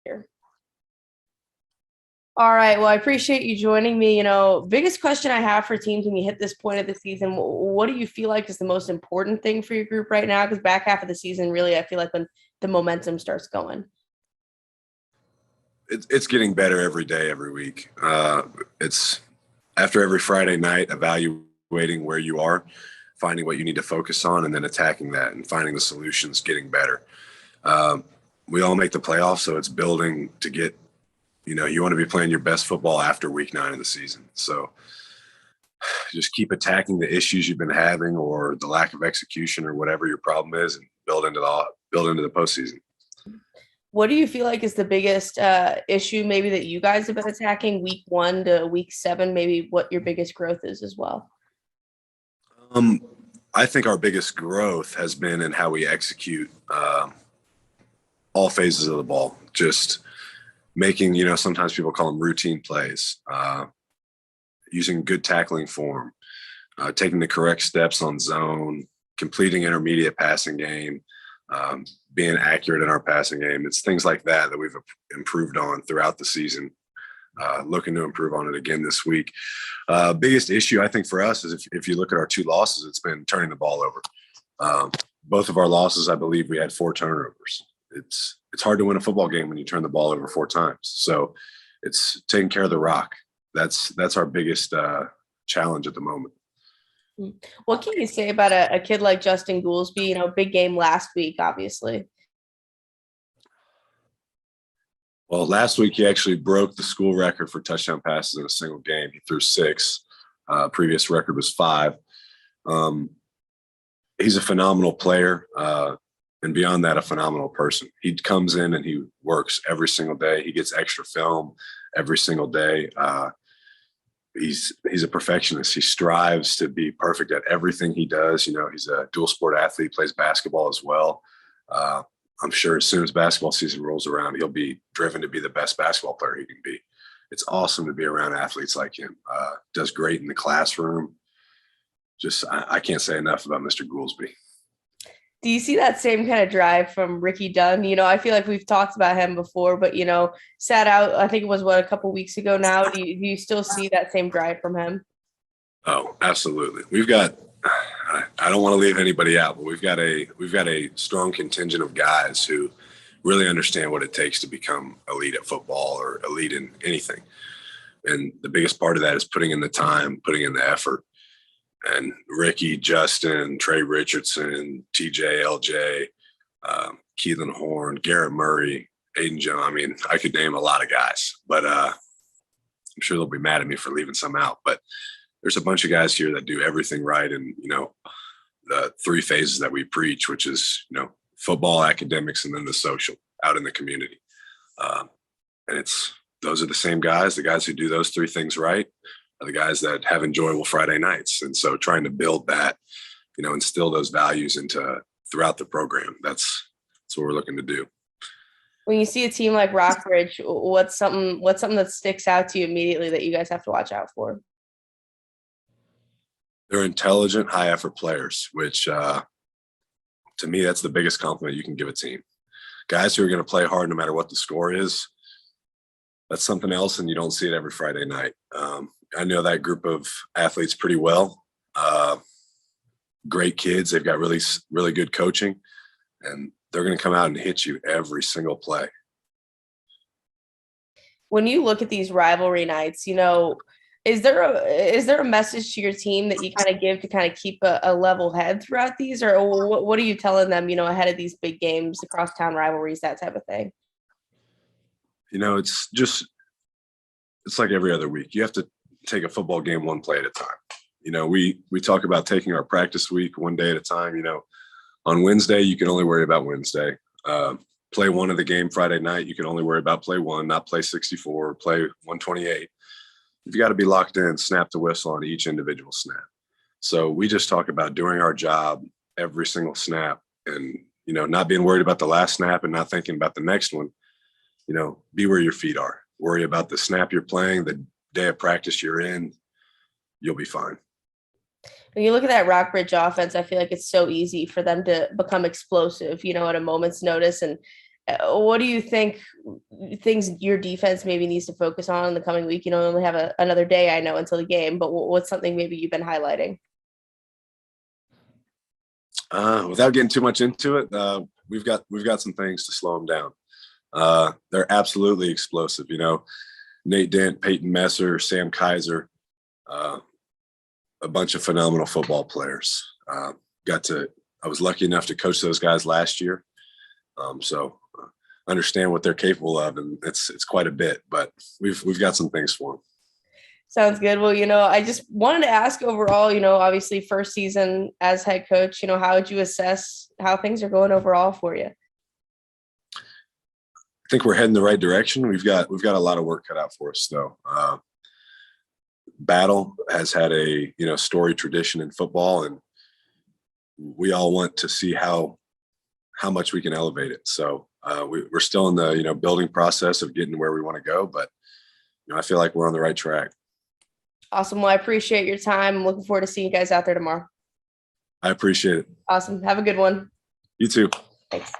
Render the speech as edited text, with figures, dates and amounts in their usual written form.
Here. All right. Well, I appreciate you joining me. Biggest question I have for teams when you hit this point of the season, what do you feel like is the most important thing for your group right now? Because back half of the season, really, I feel like when the momentum starts going. It's getting better every day, every week. It's after every Friday night, evaluating where you are, finding what you need to focus on, and then attacking that and finding the solutions, getting better. We all make the playoffs, so it's building to get, you want to be playing your best football after week 9 of the season. So just keep attacking the issues you've been having or the lack of execution or whatever your problem is and build into the postseason. What do you feel like is the biggest issue maybe that you guys have been attacking week 1 to week 7, maybe what your biggest growth is as well? I think our biggest growth has been in how we execute all phases of the ball. Just making, sometimes people call them routine plays, using good tackling form, taking the correct steps on zone, completing intermediate passing game, being accurate in our passing game. It's things like that we've improved on throughout the season. Looking to improve on it again this week. Biggest issue I think for us is if you look at our 2 losses, it's been turning the ball over. Both of our losses, I believe we had 4 turnovers. It's hard to win a football game when you turn the ball over 4 times. So it's taking care of the rock. That's our biggest challenge at the moment. What can you say about a kid like Justin Goolsby? Big game last week, obviously. Well, last week he actually broke the school record for touchdown passes in a single game. He threw 6. Previous record was 5. He's a phenomenal player, and beyond that, a phenomenal person. He comes in and he works every single day. He gets extra film every single day. He's a perfectionist. He strives to be perfect at everything he does. He's a dual sport athlete, plays basketball as well. I'm sure as soon as basketball season rolls around, he'll be driven to be the best basketball player he can be. It's awesome to be around athletes like him. Does great in the classroom. I can't say enough about Mr. Goolsby. Do you see that same kind of drive from Ricky Dunn? I feel like we've talked about him before, but, sat out, I think it was, a couple weeks ago now. Do you still see that same drive from him? Oh, absolutely. We've got – I don't want to leave anybody out, but we've got a strong contingent of guys who really understand what it takes to become elite at football or elite in anything. And the biggest part of that is putting in the time, putting in the effort. And Ricky, Justin, Trey Richardson, TJ, LJ, Keelan Horn, Garrett Murray, Aiden Jones. I mean, I could name a lot of guys, but I'm sure they'll be mad at me for leaving some out. But there's a bunch of guys here that do everything right. And, the 3 phases that we preach, which is, football, academics, and then the social out in the community. And those are the same guys. The guys who do those 3 things right are the guys that have enjoyable Friday nights. And so trying to build that, instill those values throughout the program. That's what we're looking to do. When you see a team like Rockbridge, what's something that sticks out to you immediately that you guys have to watch out for? They're intelligent, high-effort players, which to me, that's the biggest compliment you can give a team. Guys who are going to play hard no matter what the score is, that's something else, and you don't see it every Friday night. I know that group of athletes pretty well. Great kids. They've got really, really good coaching, and they're going to come out and hit you every single play. When you look at these rivalry nights, is there a message to your team that you kind of give to kind of keep a level head throughout these, or what are you telling them, ahead of these big games, the crosstown rivalries, that type of thing? It's like every other week. You have to take a football game one play at a time. We talk about taking our practice week one day at a time. On Wednesday, you can only worry about Wednesday. Play 1 of the game Friday night, you can only worry about play 1, not play 64 or play 128. You've got to be locked in, snap the whistle on each individual snap. So we just talk about doing our job every single snap and, not being worried about the last snap and not thinking about the next one. Be where your feet are. Worry about the snap you're playing, the day of practice you're in. You'll be fine. When you look at that Rockbridge offense, I feel like it's so easy for them to become explosive, at a moment's notice. And What do you think things your defense maybe needs to focus on in the coming week? You know, only have another day, I know, until the game, but what's something maybe you've been highlighting? Without getting too much into it, we've got some things to slow them down. They're absolutely explosive. You know, Nate Dent, Peyton Messer, Sam Kaiser, a bunch of phenomenal football players. I was lucky enough to coach those guys last year, so understand what they're capable of, and it's quite a bit. But we've got some things for them. Sounds good. Well, you know, I just wanted to ask overall, you know, obviously first season as head coach, you know, how would you assess how things are going overall for you? I think we're heading the right direction. We've got a lot of work cut out for us, though. Battle has had a story tradition in football, and we all want to see how much we can elevate it. So we're still in the building process of getting where we want to go, but I feel like we're on the right track. Awesome. Well, I appreciate your time. I'm looking forward to seeing you guys out there tomorrow. I appreciate it. Awesome. Have a good one. You too. Thanks.